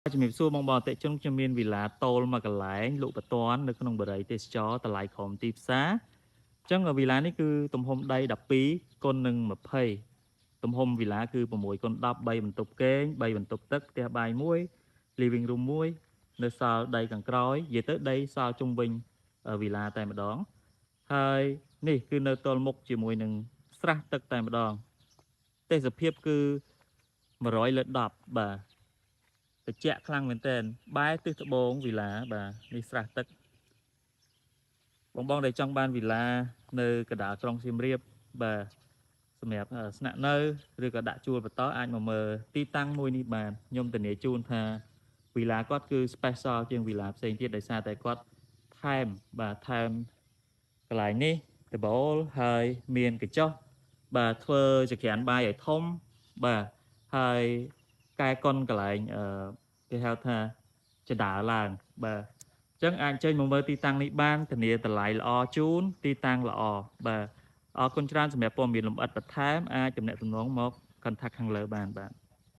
ជំរាបសួរបងប្អូនអតិថិជនខ្ញុំមានវីឡាតូលមួយកន្លែងលក់បន្ទាន់នៅក្នុងបរិយាទេសចរតម្លៃក្រោមទីផ្សារអញ្ចឹងវីឡានេះគឺទំហំដី12គុណនឹង20ទំហំវីឡាគឺ6គុណ10 3បន្ទប់គេង3បន្ទប់ទឹកផ្ទះបាយ1 living room 1នៅសល់ដីខាងក្រោយនិយាយទៅដីសល់ជុំវិញវីឡាតែម្ដងហើយនេះគឺនៅទល់មុខជាមួយនឹងស្រះទឹកតែម្ដងទេសភាពគឺ100លើ10បាទត្រជាក់ខ្លាំងមែនទែនបែរទិសត្បូងវីឡាបាទនេះស្រះទឹកបងដែលចង់បានវីឡានៅកណ្ដាលក្រុងសៀមរាបបាទសម្រាប់ស្នាក់នៅឬក៏ដាក់ជួលបន្តអាចមកមើលទីតាំងមួយនេះបានខ្ញុំធានាជូនថាវីឡាគាត់គឺ special ជាងវីឡាផ្សេងទៀតដោយសារតែគាត់ថែមកន្លែងនេះដបូលហើយមានកញ្ចុះបាទធ្វើចក្រានបាយឲ្យធំបាទហើយកែកុនកន្លែងគេហៅថាចដាឡើងបាទអញ្ចឹងអាចអញ្ជើញមកមើលទីតាំងនេះបានធានាតម្លៃល្អជូនទីតាំងល្អបាទអរគុណច្រើនសម្រាប់ព័ត៌មានលម្អិតបន្ថែមអាចទំនាក់ទំនងមក contact ខាងលើបានបាទ